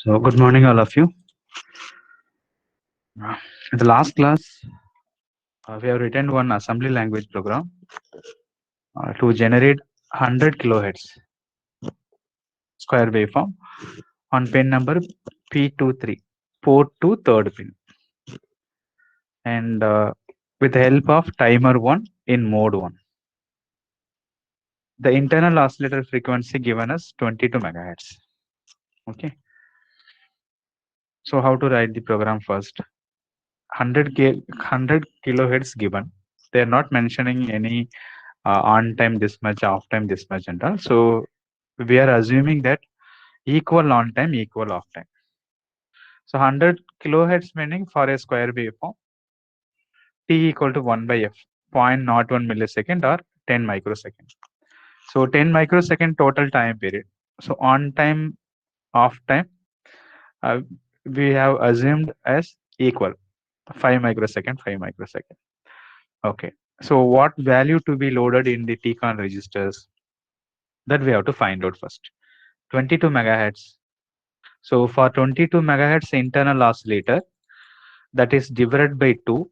So, good morning, all of you. In the last class, we have written one assembly language program to generate 100 kilohertz square waveform on pin number P23, port to third pin, and with the help of timer 1 in mode 1. The internal oscillator frequency given us 22 megahertz. Okay. So, how to write the program first? 100 kilohertz given. They are not mentioning any on time this much, off time this much, and all. So we are assuming that equal on time, equal off time. So 100 kilohertz meaning for a square waveform, t equal to 1 by f, 0.01 millisecond or 10 microsecond. So 10 microsecond total time period. So on time, off time, uh, we have assumed as equal, 5 microsecond, 5 microsecond. Okay. So what value to be loaded in the TCON registers? That we have to find out first. 22 megahertz. So for 22 megahertz internal oscillator, that is divided by 2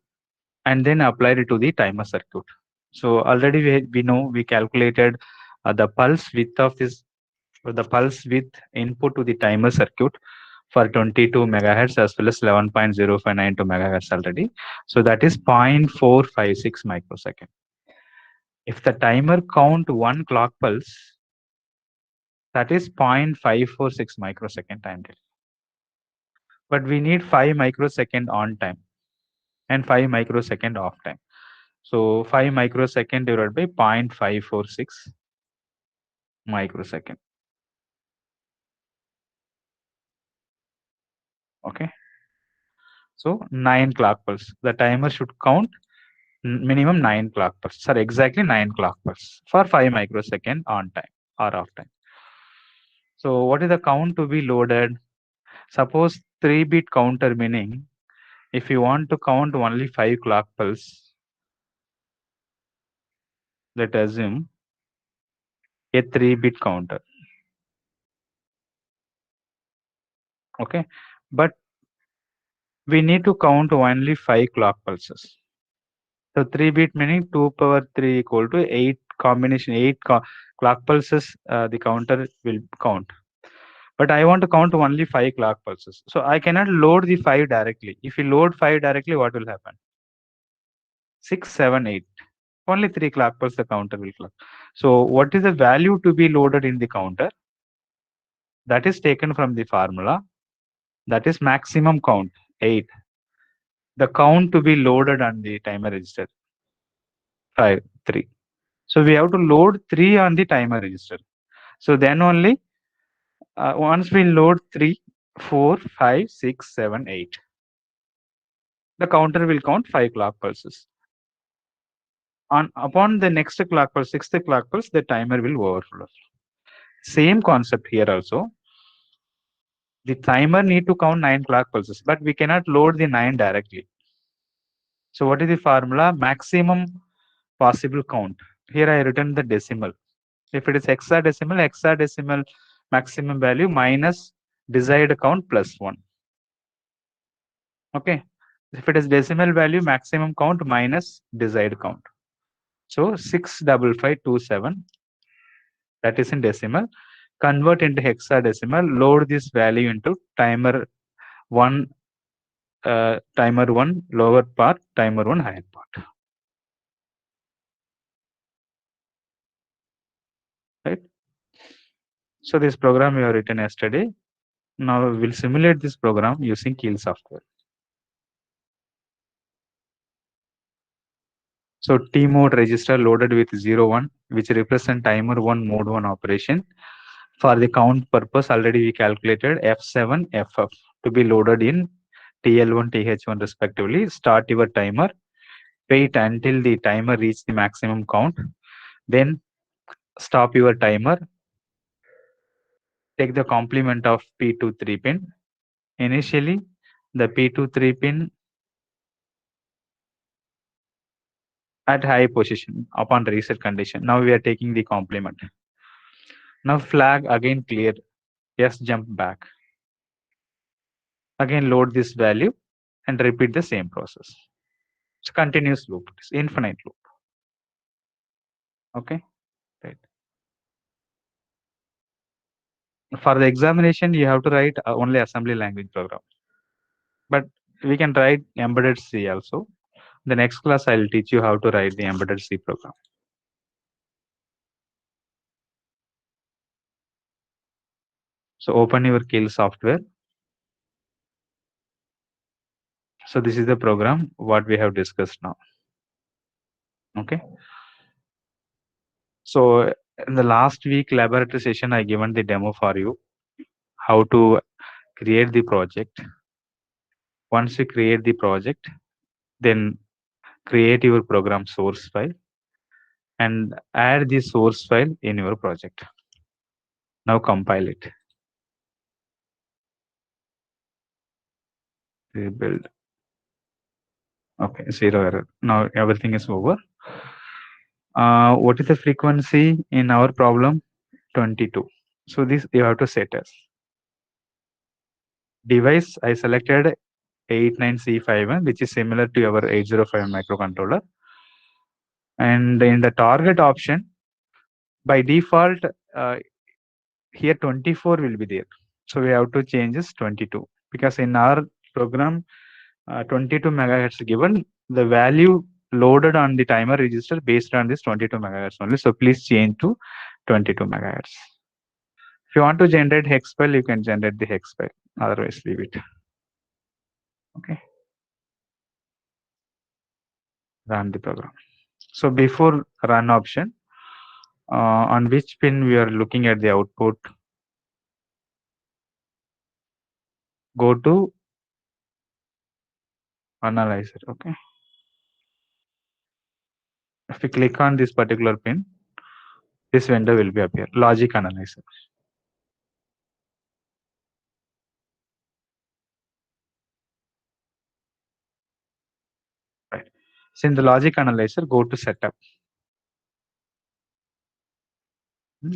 and then applied to the timer circuit. So already we know we calculated the pulse width of this, the pulse width input to the timer circuit for 22 megahertz as well as 11.0592 megahertz already. So that is 0.456 microsecond. If the timer count one clock pulse, that is 0.546 microsecond time delay. But we need 5 microsecond on time and 5 microsecond off time. So 5 microsecond divided by 0.546 microsecond. Okay. So 9 clock pulse. The timer should count minimum 9 clock pulse. Sorry, exactly 9 clock pulse for 5 microsecond on time or off time. So what is the count to be loaded? Suppose 3-bit counter, meaning if you want to count only 5 clock pulse, let's assume a 3-bit counter. Okay. But we need to count only 5 clock pulses. So 3-bit meaning 2 power 3 equal to 8 combination, 8 clock pulses the counter will count. But I want to count only 5 clock pulses. So I cannot load the 5 directly. If you load 5 directly, what will happen? 6, 7, 8. Only 3 clock pulses the counter will clock. So what is the value to be loaded in the counter? That is taken from the formula. That is maximum count, 8. The count to be loaded on the timer register, 5, 3. So we have to load 3 on the timer register. So then only once we load 3, 4, 5, 6, 7, 8, the counter will count 5 clock pulses. Upon the next clock pulse, 6th clock pulse, the timer will overflow. Same concept here also. The timer need to count 9 clock pulses, but we cannot load the 9 directly. So what is the formula? Maximum possible count. Here I written the decimal. If it is hexadecimal maximum value minus desired count plus 1. Okay. If it is decimal value, maximum count minus desired count. So 65527, that is in decimal. Convert into hexadecimal, load this value into timer 1, lower part, timer 1 higher part. Right. So this program we have written yesterday. Now we will simulate this program using Keil software. So T mode register loaded with 0, 1, which represent timer 1 mode 1 operation. For the count purpose, already we calculated F7, FF to be loaded in TL1, TH1 respectively. Start your timer. Wait until the timer reach the maximum count. Then stop your timer. Take the complement of P23 pin. Initially, the P23 pin at high position upon reset condition. Now we are taking the complement. Now flag again clear. Yes, jump back. Again load this value and repeat the same process. It's a continuous loop, it's infinite loop. Okay, right. For the examination, you have to write only assembly language program, but we can write embedded C also. The next class, I'll teach you how to write the embedded C program. So open your Keil software. So this is the program what we have discussed now. Okay. So in the last week laboratory session, I given the demo for you how to create the project. Once you create the project, then create your program source file and add the source file in your project. Now compile it. Rebuild. Okay, zero error. Now everything is over. What is the frequency in our problem? 22. So this you have to set as device. I selected 89C51, which is similar to our 805 microcontroller. And in the target option, by default, here 24 will be there. So we have to change this 22 because in our program, 22 megahertz given, the value loaded on the timer register based on this 22 megahertz only. So please change to 22 megahertz. If you want to generate hex file, you can generate the hex file. Otherwise, leave it. Okay. Run the program. So before run option, on which pin we are looking at the output, go to analyzer. Okay. If you click on this particular pin, this window will be appear. Logic analyzer. Right. So in the logic analyzer, go to setup.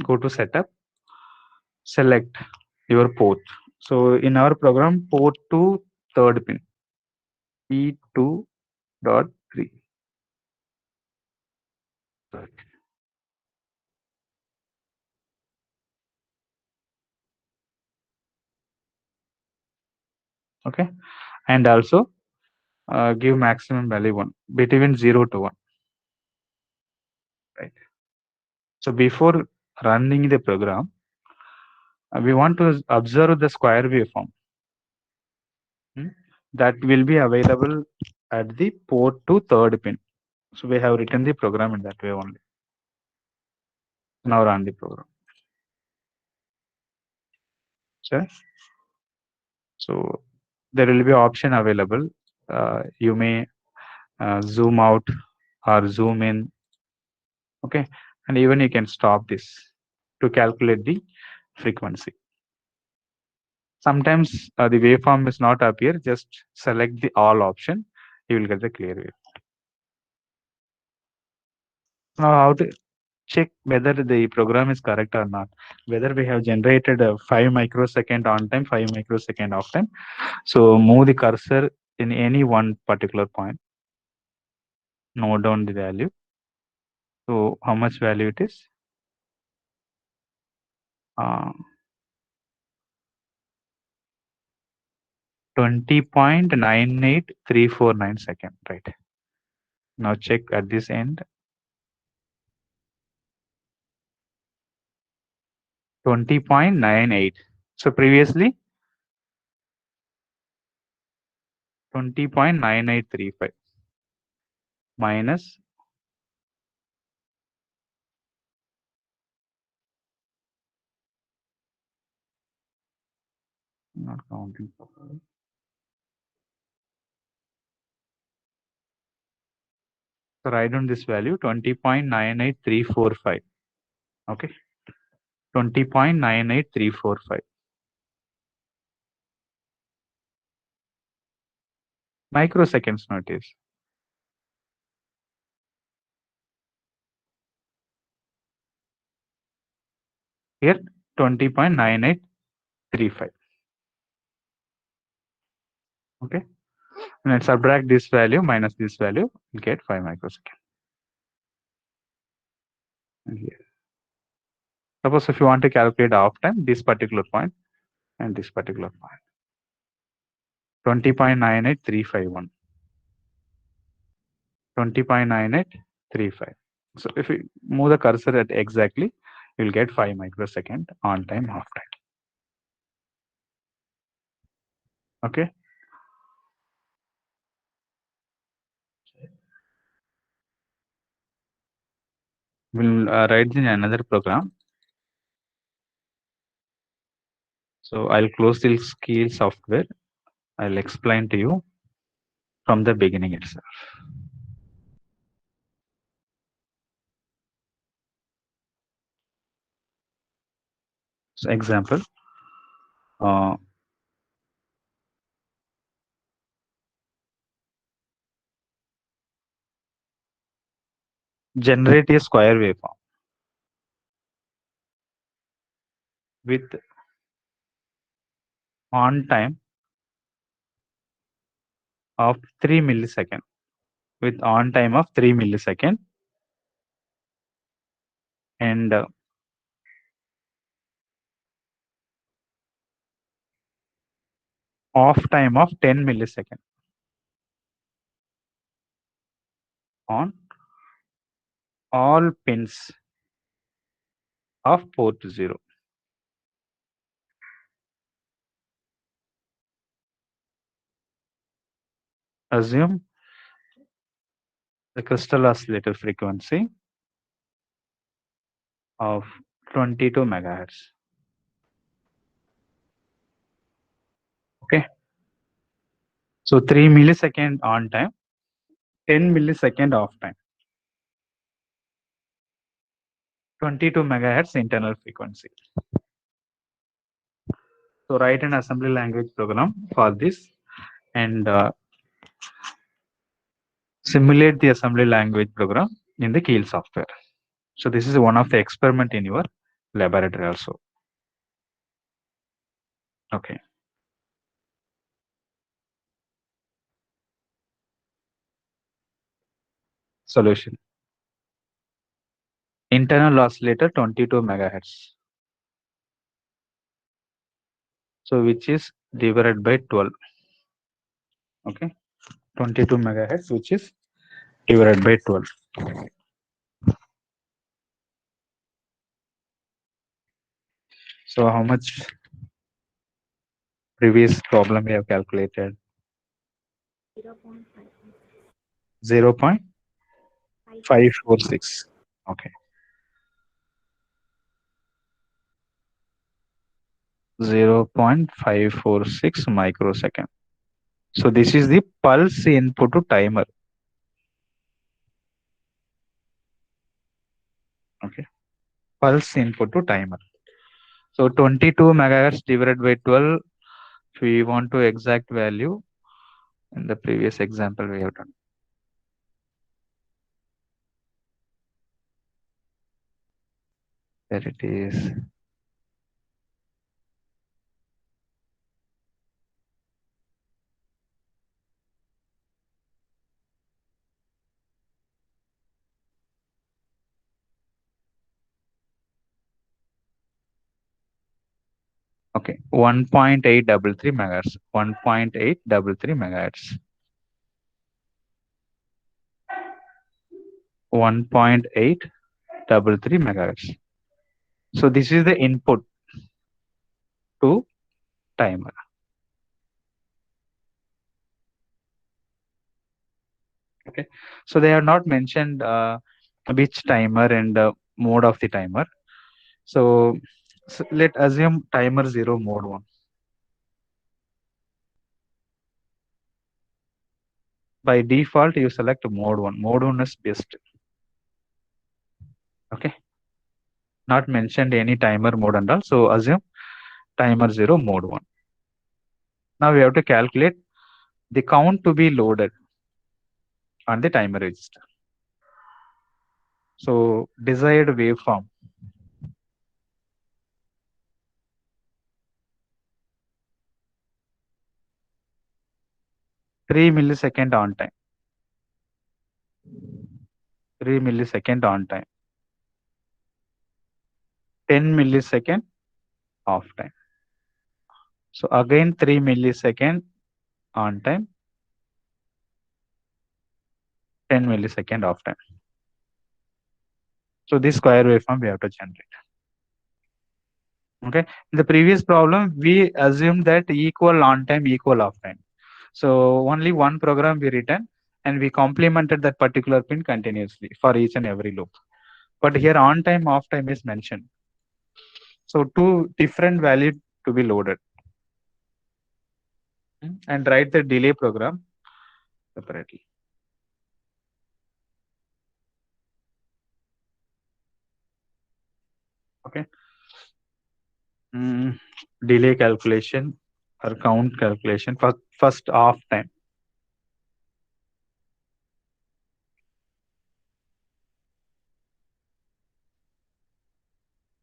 Go to setup. Select your port. So in our program, port to third pin, P2.3. Okay, and also give maximum value 1 between 0 to 1. Right. So before running the program, we want to observe the square waveform that will be available at the port to third pin. So we have written the program in that way only. Now run the program. Sure. So there will be option available. You may zoom out or zoom in. Okay, and even you can stop this to calculate the frequency. Sometimes the waveform is not appear. Just select the all option. You will get the clear wave. Now how to check whether the program is correct or not, whether we have generated a 5 microsecond on time, 5 microsecond off time. So move the cursor in any one particular point, note down the value. So how much value it is? 20.98349 second, right? Now check at this end. 20.98. So previously 20.9835 minus not counting properly. So write down this value 20.98345. Okay. 20.98345. Microseconds notice. Here 20.9835. Okay. And then subtract this value minus this value, you get 5 microsecond. And here. Suppose if you want to calculate off time, this particular point and this particular point. 20.98351. 20.9835. So if you move the cursor at exactly, you'll get 5 microsecond on time, off time. Okay. We'll write in another program. So I'll close this skill software. I'll explain to you from the beginning itself. So example, generate a square waveform with on time of 3 millisecond. With on time of 3 millisecond and off time of 10 millisecond on all pins of port 0. Assume the crystal oscillator frequency of 22 megahertz. Okay. So 3 millisecond on time, 10 millisecond off time. 22 megahertz internal frequency. So write an assembly language program for this and simulate the assembly language program in the Keel software. So this is one of the experiment in your laboratory also. Okay. Solution. Internal oscillator 22 megahertz. So which is divided by 12. Okay. 22 megahertz, which is divided by 12. So how much previous problem we have calculated? 0.546. Okay. 0.546 microsecond. So this is the pulse input to timer. Okay. Pulse input to timer. So 22 megahertz divided by 12. If we want to exact value, in the previous example we have done. There it is. Okay, 1.833 megahertz. 1.833 megahertz. 1.833 megahertz. So this is the input to timer. Okay, so they have not mentioned which timer and mode of the timer. So, let assume timer 0 mode 1. By default, you select mode 1. Mode 1 is best. Okay, not mentioned any timer mode and all. So assume timer 0 mode 1. Now we have to calculate the count to be loaded on the timer register. So desired waveform. 3 millisecond on time. 3 millisecond on time. 10 millisecond off time. So again 3 millisecond on time, 10 millisecond off time. So this square waveform we have to generate. Okay. In the previous problem, we assumed that equal on time, equal off time. So only one program we written and we complemented that particular pin continuously for each and every loop. But here on time, off time is mentioned. So two different values to be loaded. And write the delay program separately. Okay. Delay calculation or count calculation for first off time.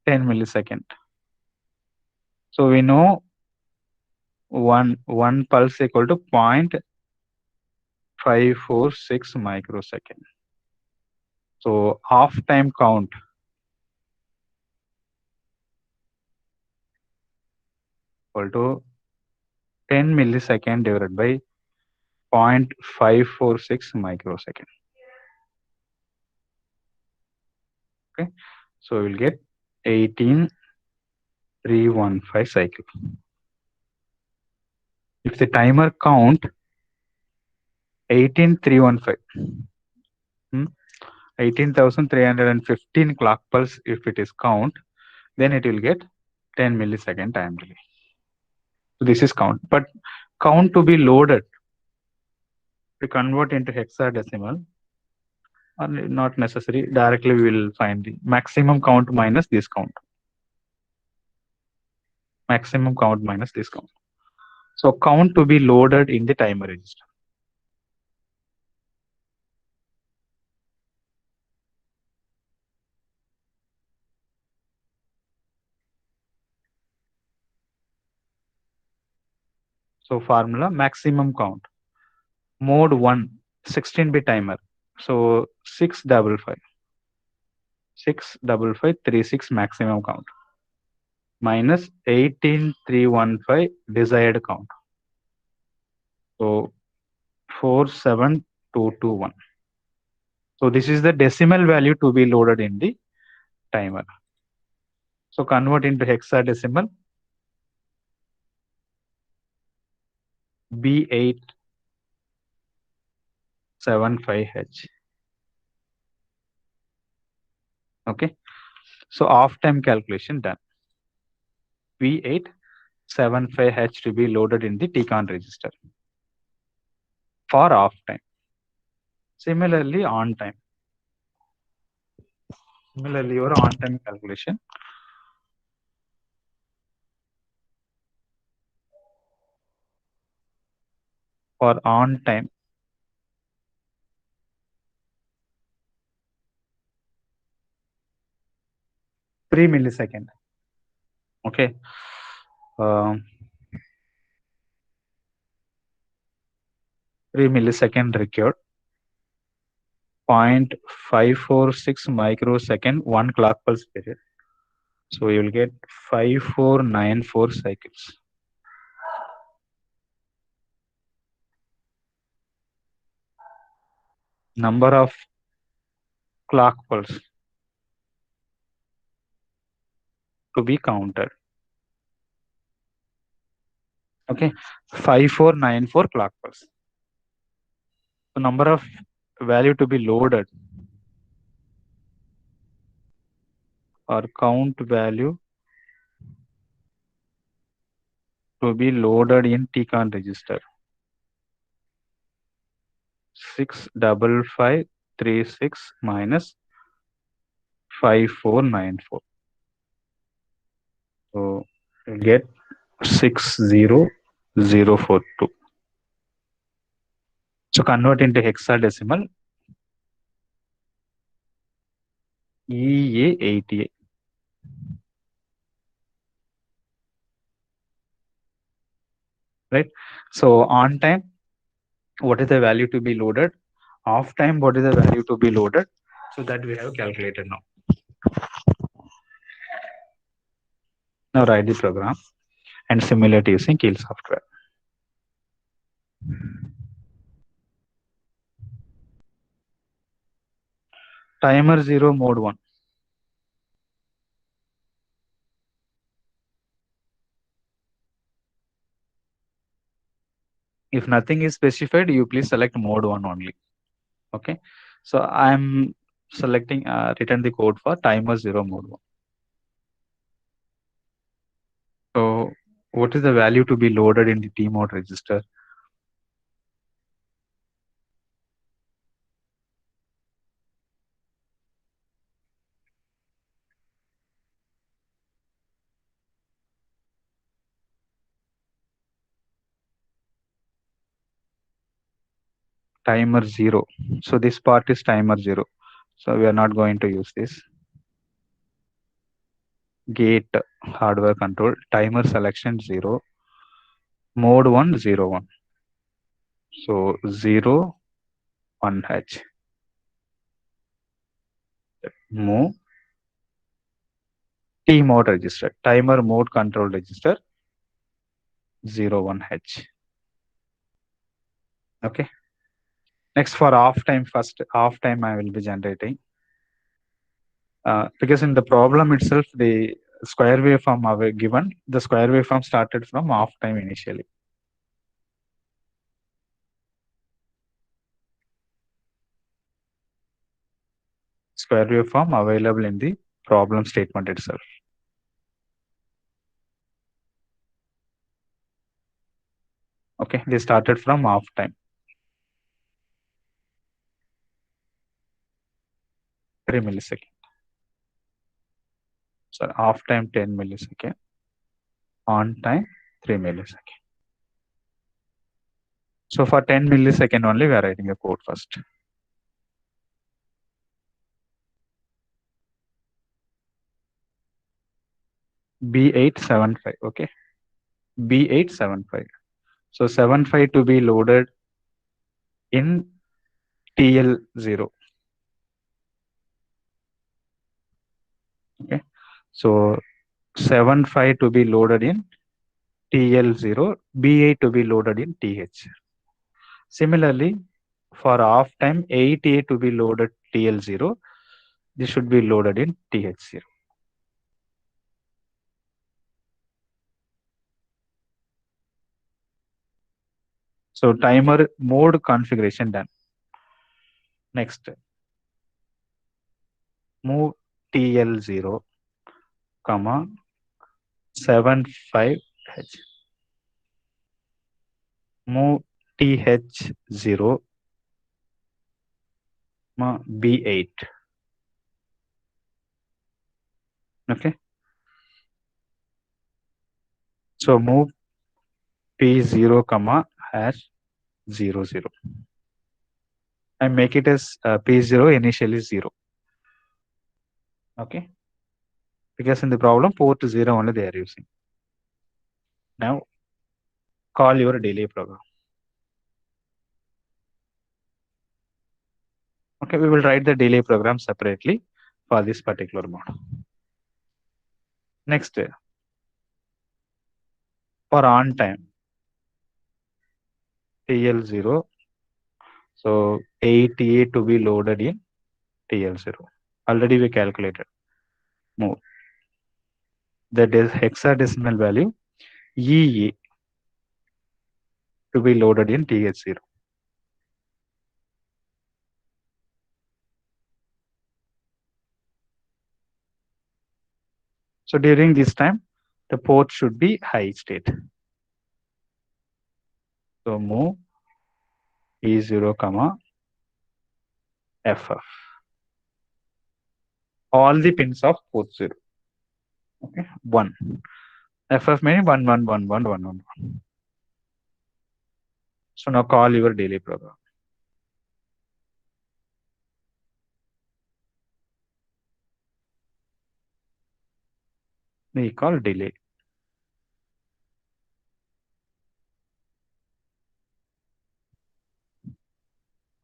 10 millisecond. So we know one pulse equal to 0.546 microsecond. So half time count equal to 10 millisecond divided by 0.546 microsecond. Okay, so we'll get 18,315 cycle. If the timer count 18,315, 18,315 clock pulse, if it is count, then it will get 10 millisecond time delay. So this is count, but count to be loaded, to convert into hexadecimal, or not necessary, directly we will find the maximum count minus this count. Maximum count minus this count. So count to be loaded in the timer register. So formula maximum count. Mode 1, 16-bit timer. So 655. 65536 maximum count minus 18,315 desired count. So 47221. So this is the decimal value to be loaded in the timer. So convert into hexadecimal. B875H. Okay. So off time calculation done. B875H to be loaded in the TCON register for off time. Similarly, on time. Similarly, your on time calculation. For on time, 3 millisecond. Okay. 3 millisecond required. 0.546 microsecond, 1 clock pulse period. So you will get 5494 cycles. Number of clock pulse to be counted. Okay, 5494 clock pulse. The number of value to be loaded or count value to be loaded in TCON register. 65536 minus 5494. So you get 60042. So convert into hexadecimal. EA88. Right. So on time what is the value to be loaded, off time what is the value to be loaded, so that we have calculated now. Now write the program and simulate using Keil software. Timer 0 mode 1. If nothing is specified, you please select mode 1 only. Okay. So I'm selecting return the code for timer 0 mode 1. So what is the value to be loaded in the T mode register? Timer 0. So this part is timer 0. So we are not going to use this. Gate hardware control, timer selection 0, mode 1 0 1. So 0 1H. Move T mode register, timer mode control register 0 1H. Okay. Next for off time, first off time I will be generating. Because in the problem itself, the square waveform are given, the square waveform started from off time initially. Square waveform available in the problem statement itself. Okay, they started from off time. 3 millisecond. So off time 10 millisecond. On time 3 millisecond. So for 10 millisecond only, we are writing a code first. B875. Okay. B875. So 75 to be loaded in TL0. Okay. So 75 to be loaded in TL0, B8 to be loaded in TH. Similarly, for off time 8A to be loaded TL0, this should be loaded in TH0. So timer mode configuration done. Next, move TL0, comma 75H. Move TH0, B8. Okay. So move P0, comma hash 00. And make it as P0 initially 0. Okay. Because in the problem, port 0 only they are using. Now call your delay program. Okay, we will write the delay program separately for this particular mode. Next, for on time, TL0. So 8A to be loaded in TL0. Already we calculated. Move. That is hexadecimal value EA to be loaded in TH0. So during this time, the port should be high state. So move E0, comma FF. All the pins of port 0. Okay, 1. FF meaning 1 1 1 1 1 1. So now call your delay program. We call delay.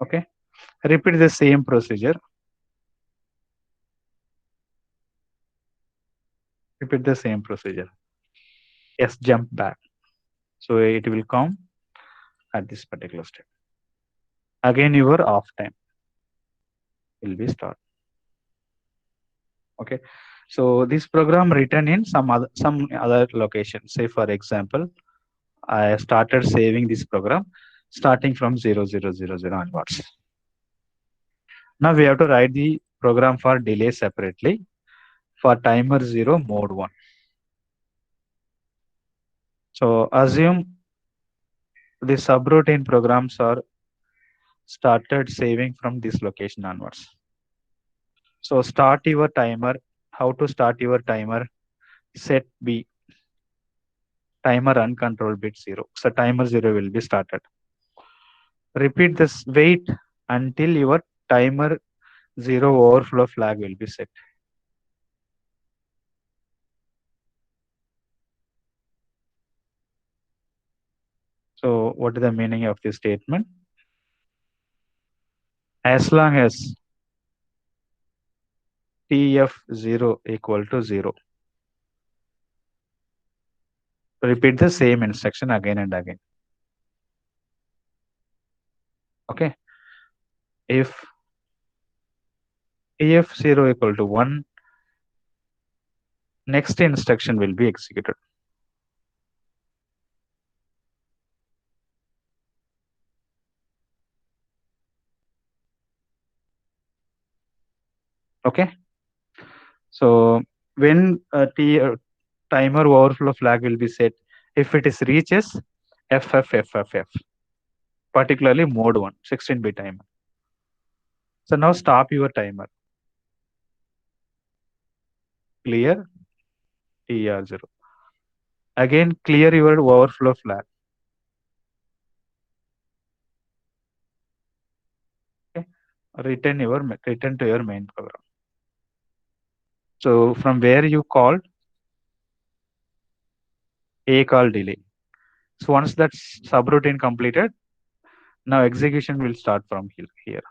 Okay. Repeat the same procedure. Repeat the same procedure. Yes, jump back. So it will come at this particular step. Again, your off time will be start. Okay. So this program written in some other location. Say for example, I started saving this program starting from 0000 onwards. Now we have to write the program for delay separately for timer 0 mode 1. So assume the subroutine programs are started saving from this location onwards. So start your timer. How to start your timer? Set B timer uncontrolled bit 0. So timer 0 will be started. Repeat this. Wait until your timer 0 overflow flag will be set. So what is the meaning of this statement? As long as TF0 equal to 0, repeat the same instruction again and again. Okay. If TF0 equal to 1, next instruction will be executed. Okay. So when timer overflow flag will be set, if it is reaches FFFFF, particularly mode 1, 16-bit timer. So now stop your timer. Clear TR0. Again, clear your overflow flag. Okay. Return to your main program. So from where you called a call delay. So once that subroutine completed, now execution will start from here.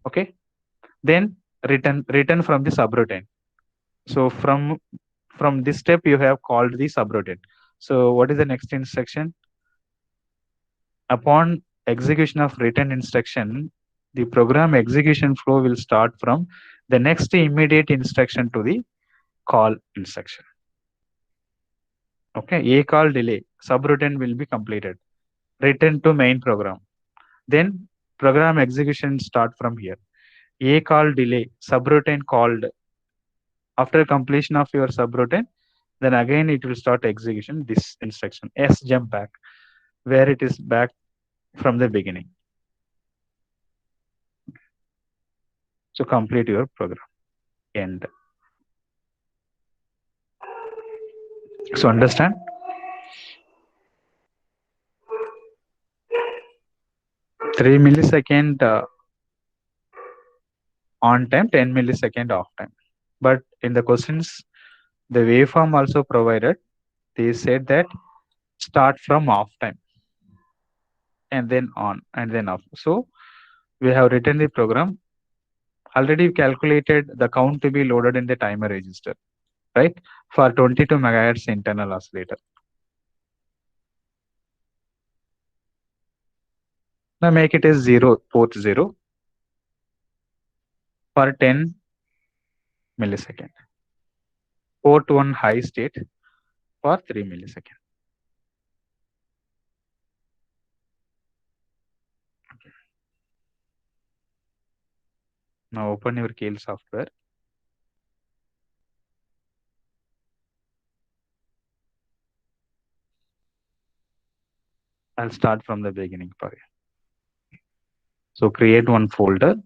Okay. Then return from the subroutine. So from this step you have called the subroutine. So what is the next instruction? Upon execution of return instruction, the program execution flow will start from the next immediate instruction to the call instruction. Okay, a call delay subroutine will be completed. Return to main program. Then program execution start from here. A call delay subroutine called. After completion of your subroutine, then again it will start execution this instruction S jump back, where it is back from the beginning. So complete your program. End. So understand? 3 millisecond on time, 10 millisecond off time. But in the questions, the waveform also provided. They said that start from off time and then on and then off. So we have written the program. Already calculated the count to be loaded in the timer register, right? For 22 megahertz internal oscillator. Now make it as 0, port 0 for 10 millisecond. Port 1 high state for 3 millisecond. Now open your Keil software. I'll start from the beginning for you. So create one folder.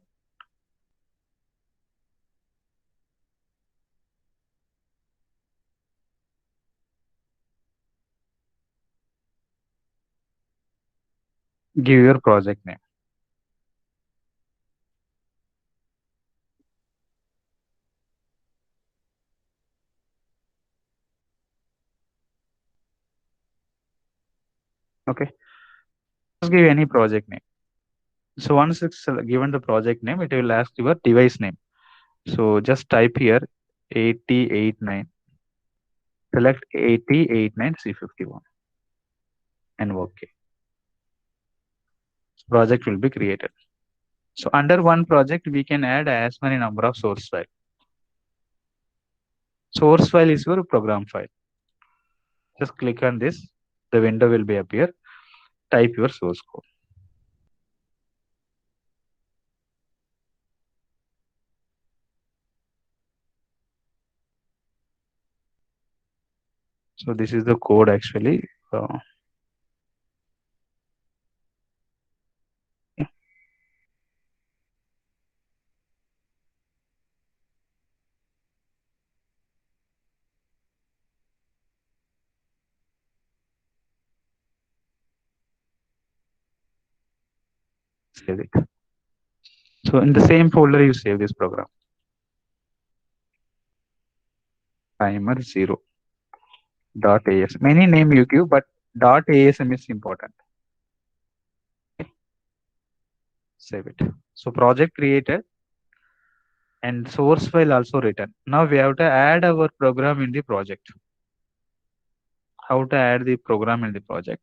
Give your project name. Okay. Just give any project name. So once it's given the project name, it will ask your device name. So just type here 8089. Select 8089C51 and OK. Project will be created. So under one project, we can add as many number of source file. Source file is your program file. Just click on this. The window will be appear. Type your source code. So this is the code actually. Save it. So in the same folder, you save this program. Timer 0 .as. Many name you give, but .asm is important. Save it. So project created and source file also written. Now we have to add our program in the project. How to add the program in the project?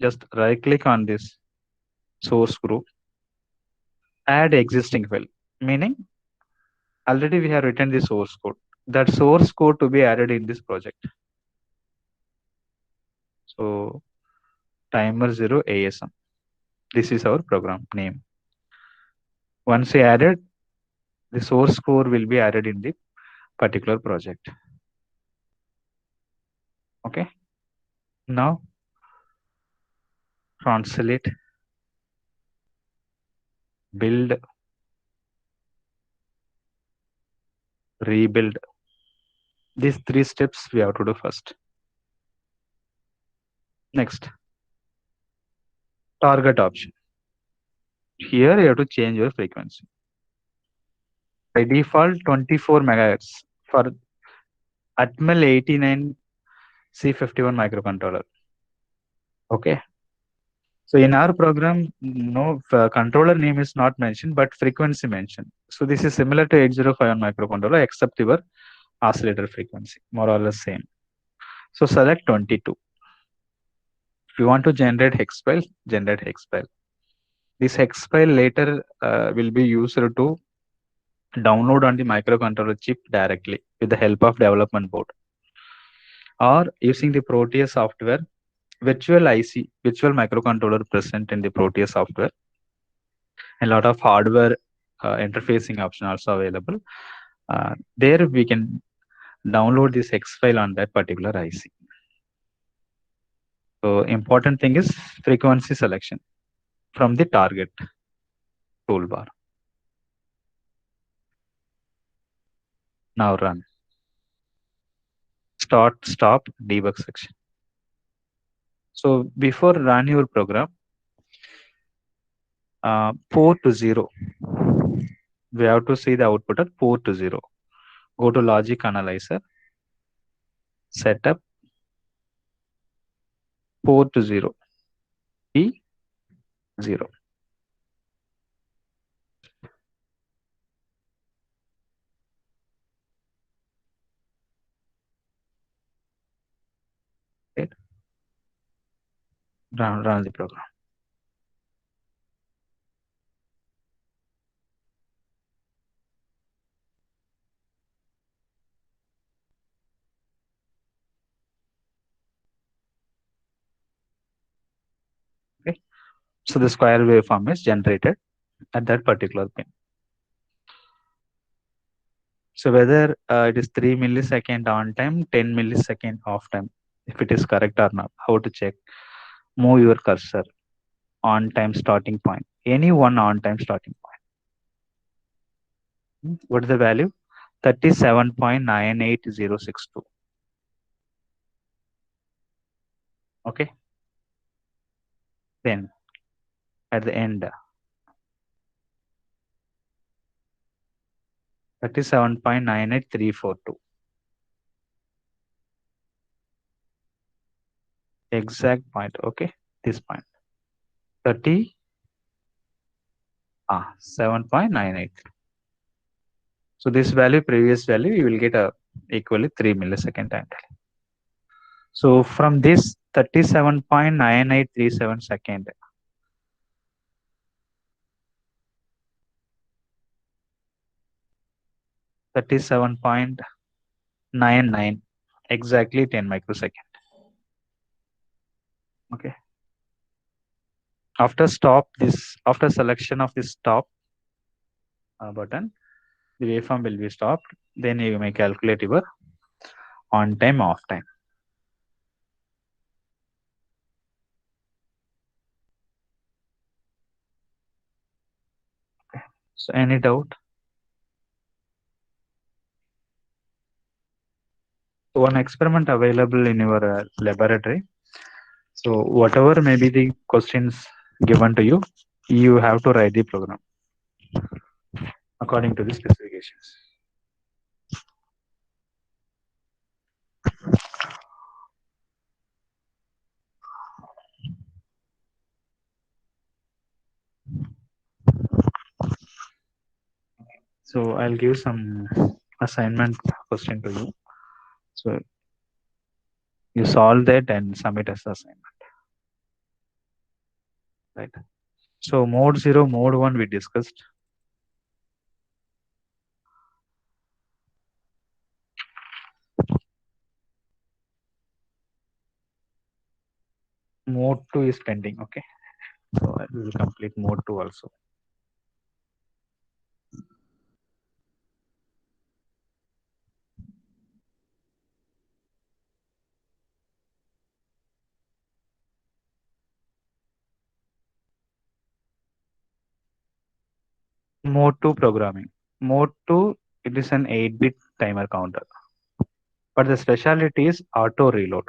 Just right click on this source group, add existing file, meaning already we have written the source code. That source code to be added in this project. So timer 0 ASM. This is our program name. Once we added, the source code will be added in the particular project. Okay. Now translate, build, rebuild. These three steps we have to do first. Next, target option. Here you have to change your frequency. By default 24 megahertz for Atmel 89 C51 microcontroller. Okay. So in our program, no controller name is not mentioned, but frequency mentioned. So this is similar to 8051 microcontroller, except your oscillator frequency, more or less same. So select 22. If you want to generate hex file, generate hex file. This hex file later will be used to download on the microcontroller chip directly with the help of development board, or using the Proteus software, virtual IC, virtual microcontroller present in the Proteus software. A lot of hardware interfacing option also available. There we can download this hex file on that particular IC. So important thing is frequency selection from the target toolbar. Now run. Start, stop, debug section. So before run your program, port to 0. We have to see the output at port to 0. Go to logic analyzer, setup, port to 0, P0. Right? Run the program. Okay. So the square waveform is generated at that particular pin. So whether it is 3 millisecond on time, 10 millisecond off time, if it is correct or not, how to check? Move your cursor on time starting point, any one on time starting point. What is the value? 37.98062. Okay. Then at the end, 37.98342. Exact point. Okay. This point. 30. 7.98. So this value, previous value, you will get a equally 3 millisecond time delay. So from this 37.9837 second, 37.99, exactly 10 microsecond. Okay. After selection of this stop button, the waveform will be stopped. Then you may calculate your on time, off time. So any doubt? One experiment available in your laboratory. So whatever may be the questions given to you, you have to write the program according to the specifications. So I'll give some assignment question to you. So you solve that and submit as assignment. Right. So mode 0, mode 1 we discussed. Mode 2 is pending. Okay. So I will complete mode 2 also. Mode 2 programming. Mode 2, it is an 8-bit timer counter. But the specialty is auto reload.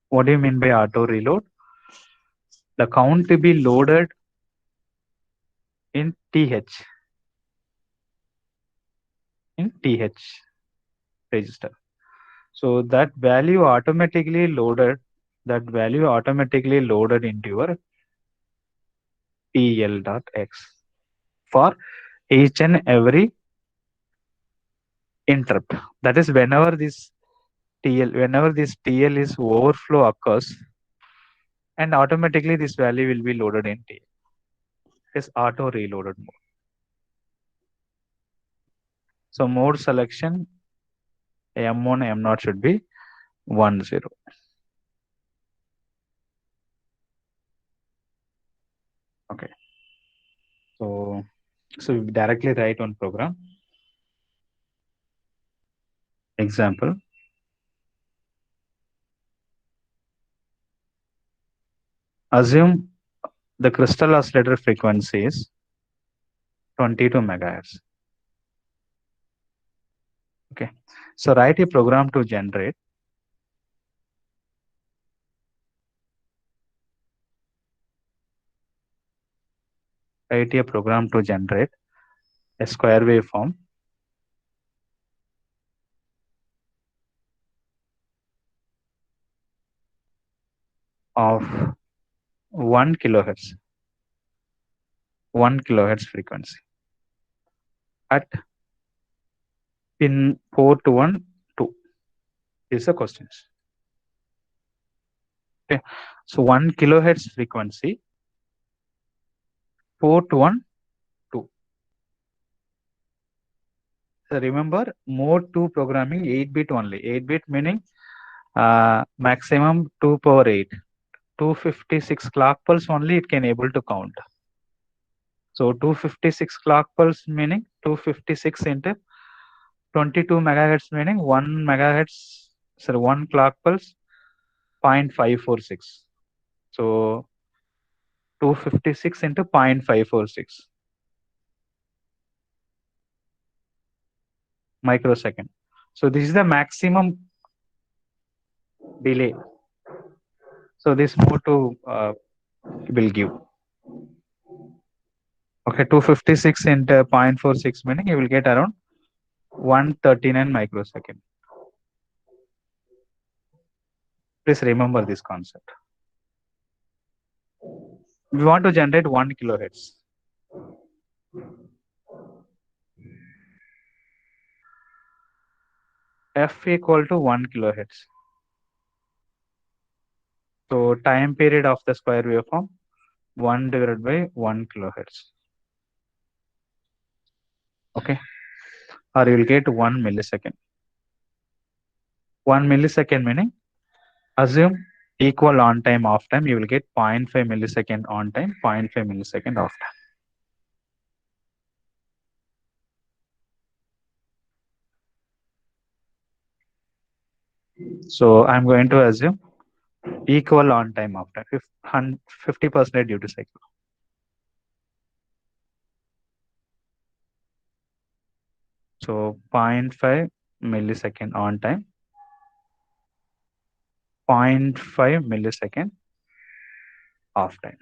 What do you mean by auto reload? The count to be loaded in TH. In TH register. So that value automatically loaded. That value automatically loaded into your TL.X for each and every interrupt. That is whenever this TL is overflow occurs, and automatically this value will be loaded in TL. It is auto reloaded mode. So mode selection M1, M0 should be 1, 0. Okay. So we directly write one program. Example. Assume the crystal oscillator frequency is 22 megahertz. Okay. So write a program to generate a square waveform of 1 kilohertz. 1 kilohertz frequency at pin 4 to 1 2 is the questions. Okay. So 1 kilohertz frequency 4 to 1 2. So remember mode 2 programming 8-bit only. 8-bit meaning maximum 2 power 8. 256 clock pulse only it can able to count. So 256 clock pulse meaning 256 into 22 megahertz meaning 1 megahertz, sorry, 1 clock pulse 0.546. So 256 into 0.546 microsecond. So this is the maximum delay. So this mode 2 will give. Okay, 256 into 0.46 meaning you will get around 139 microsecond. Please remember this concept. We want to generate 1 kilohertz. F equal to 1 kilohertz. So time period of the square waveform 1 divided by 1 kilohertz. Okay. Or you will get 1 millisecond. 1 millisecond meaning assume equal on time off time. You will get 0.5 millisecond on time, 0.5 millisecond off time. So I'm going to assume equal on time off time, 50% duty cycle. So 0.5 millisecond on time, 0.5 millisecond off time.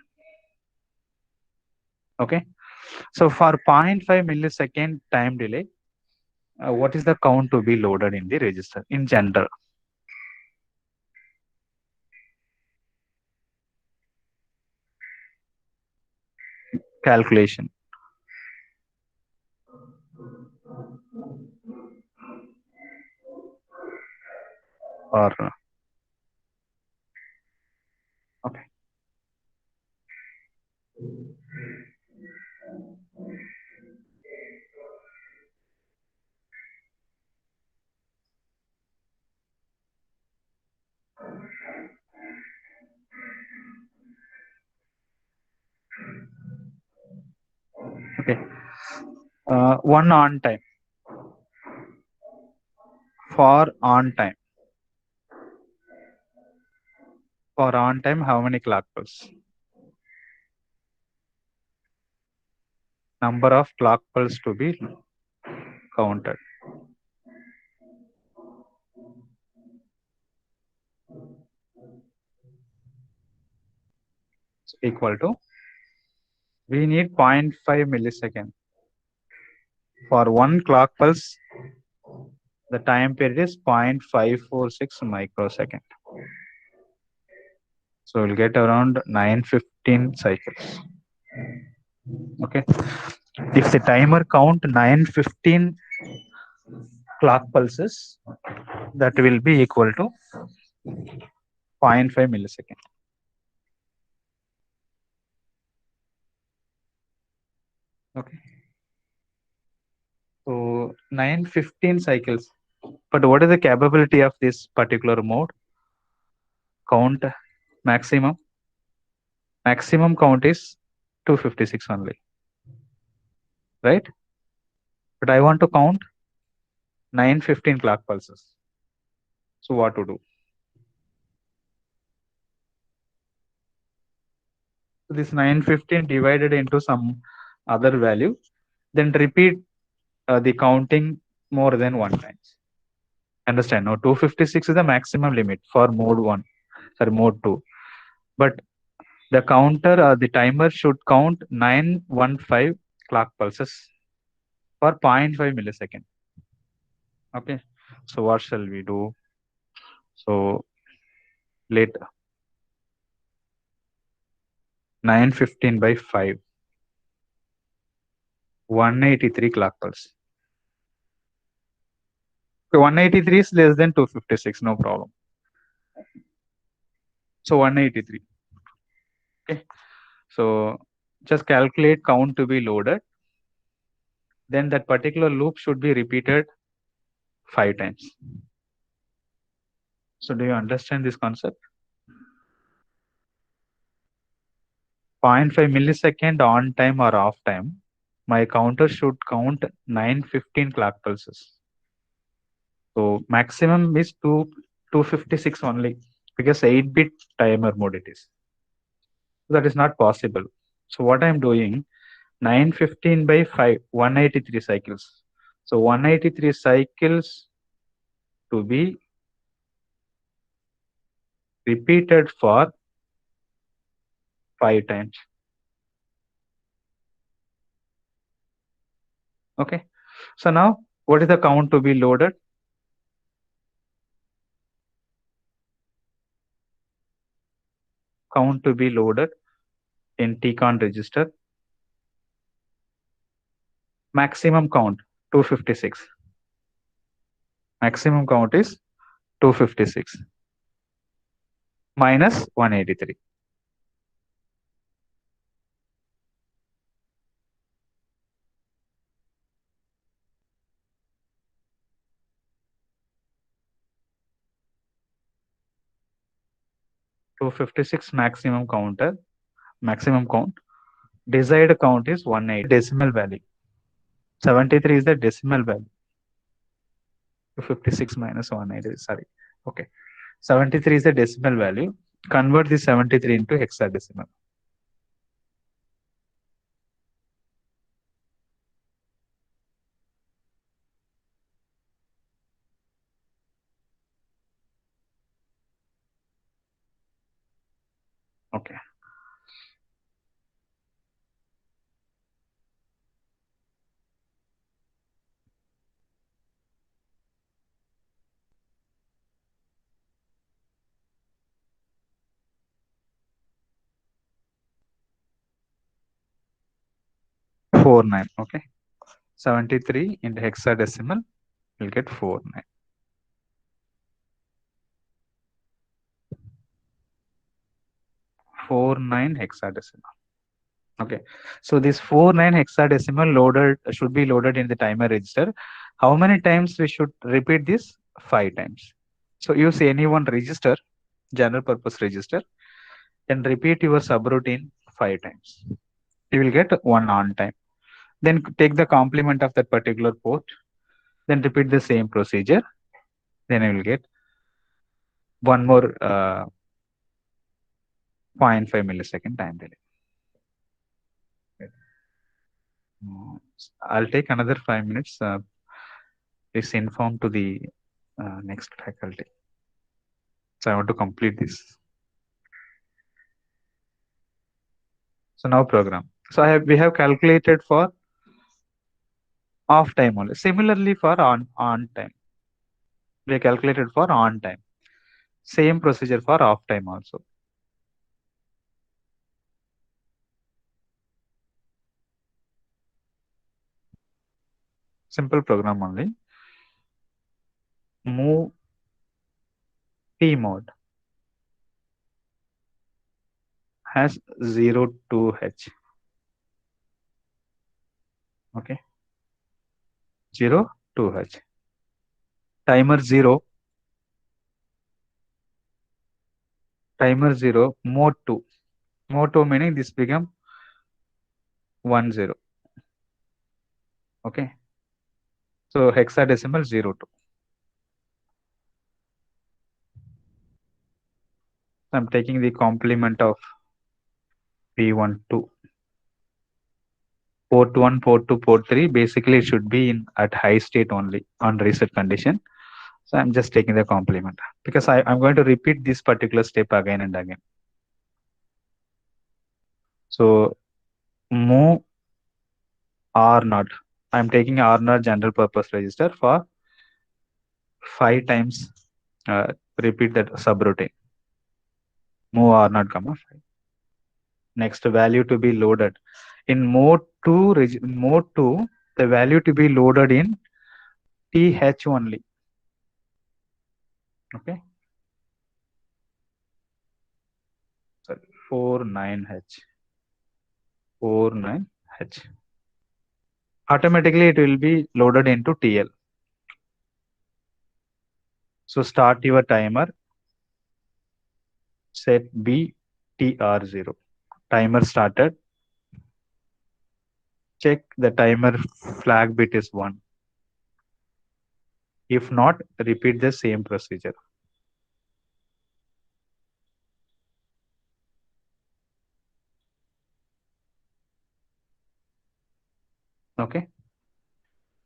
Okay. So for 0.5 millisecond time delay, what is the count to be loaded in the register in general? Calculation. Or okay. Okay. One on time. For on time. For on time, how many clock pulse? Number of clock pulse to be counted. So equal to, we need 0.5 millisecond. For one clock pulse, the time period is 0.546 microsecond. So we'll get around 915 cycles. Okay. If the timer count 915 clock pulses, that will be equal to 0.5 millisecond. Okay. So 915 cycles. But what is the capability of this particular mode? Count maximum. Maximum count is 256 only. Right? But I want to count 915 clock pulses. So what to do? So this 915 divided into some other value, then repeat the counting more than one times. Understand? Now 256 is the maximum limit for mode 1, sorry, mode 2. But the counter, the timer should count 915 clock pulses for 0.5 millisecond. Okay. So what shall we do? So let 915 by 5, 183 clock pulse. So 183 is less than 256, no problem. So 183. Okay. So just calculate count to be loaded. Then that particular loop should be repeated 5 times. So do you understand this concept? 0.5 millisecond on time or off time, my counter should count 915 clock pulses. So maximum is 256 only, because 8-bit timer mode it is. That is not possible. So what I'm doing, 915 by 5, 183 cycles. So 183 cycles to be repeated for 5 times. Okay. So now what is the count to be loaded? Count to be loaded in TCON register. Maximum count 256. Maximum count is 256 minus 183. 256 maximum count. Desired count is 180. Decimal value. 73 is the decimal value. 256 minus 180. Sorry. Okay. 73 is the decimal value. Convert the 73 into hexadecimal. Okay. Four nine. Okay. 73 into hexadecimal will get 49. 49 hexadecimal. Okay. So this 49 hexadecimal loaded should be loaded in the timer register. How many times we should repeat this? 5 times. So use any one register, general purpose register, and repeat your subroutine 5 times. You will get one on time. Then take the complement of that particular port. Then repeat the same procedure. Then you will get one more 0.5 millisecond time delay. I'll take another 5 minutes. Please inform to the next faculty. So I want to complete this. So now program. So we have calculated for off time only. Similarly for on time. We calculated for on time. Same procedure for off time also. Simple program only. Move T mode has 0 to H. Okay. 0 to H. Timer 0. Timer 0. Mode 2. Mode 2 meaning this become 1 0. Okay. So hexadecimal 0 2. I'm taking the complement of P1 2. Port 1, port 2, port 3. Basically, it should be in at high state only on reset condition. So I'm just taking the complement because I'm going to repeat this particular step again and again. So move R0. I'm taking R0 general purpose register for 5 times. Repeat that subroutine. Move R0, 5. Next value to be loaded. In mode 2, the value to be loaded in TH only. Okay. Sorry, 49H. 49H. Automatically it will be loaded into TL. So start your timer. Set B TR0. Timer started. Check the timer flag bit is 1. If not, repeat the same procedure. Okay.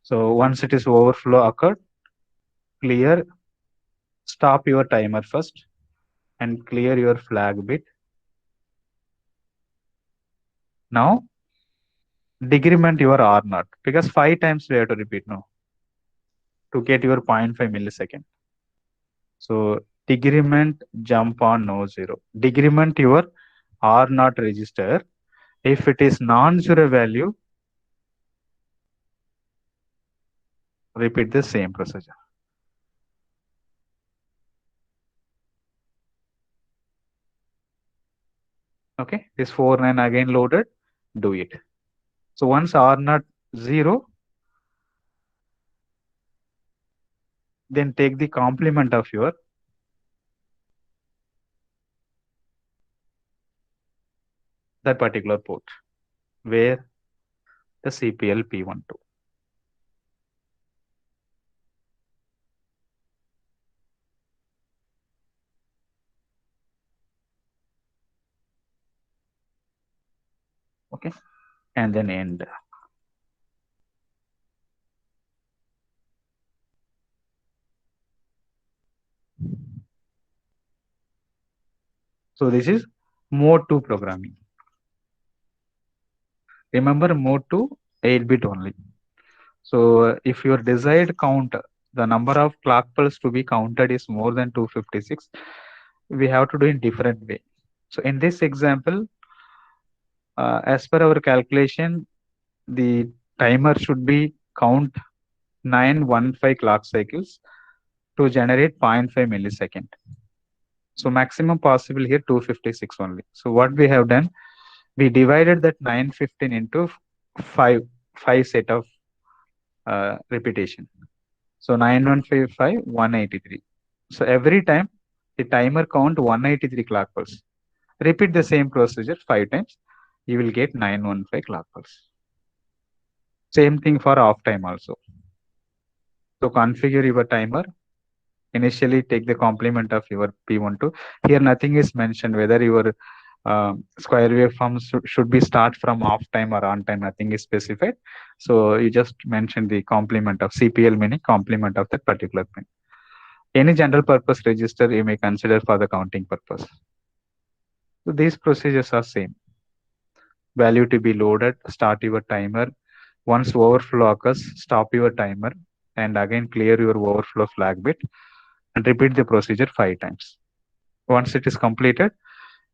So once it is overflow occurred, clear, stop your timer first and clear your flag bit. Now decrement your R0 because 5 times we have to repeat now to get your 0.5 millisecond. So decrement jump on no 0. Decrement your R0 register If it is non-zero value, repeat the same procedure. Okay, this 4 9 again loaded, do it. So once R not 0, then take the complement of your that particular port where the CPL P12. Okay, and then end. So this is mode 2 programming. Remember mode 2 8-bit only. So if your desired count, the number of clock pulse to be counted is more than 256, we have to do in different way. So in this example, as per our calculation, the timer should be count 915 clock cycles to generate 0.5 millisecond. So maximum possible here 256 only. So what we have done, we divided that 915 into five set of repetition. So 9155 183. So every time the timer count 183 clock pulse. Repeat the same procedure 5 times. You will get 915 clock pulse. Same thing for off time also. So configure your timer. Initially take the complement of your P12. Here nothing is mentioned whether your square waveforms should be start from off time or on time. Nothing is specified. So you just mention the complement of CPL, meaning complement of that particular pin. Any general purpose register you may consider for the counting purpose. So these procedures are same. Value to be loaded, start your timer. Once overflow occurs, stop your timer and again clear your overflow flag bit and repeat the procedure 5 times. Once it is completed,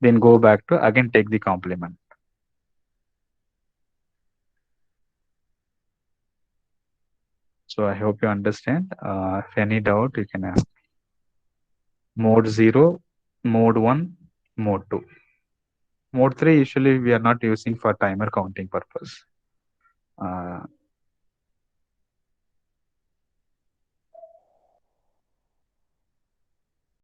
then go back to again take the complement. So I hope you understand. If any doubt, you can ask. Mode 0, mode 1, mode 2. Mode 3 usually we are not using for timer counting purpose.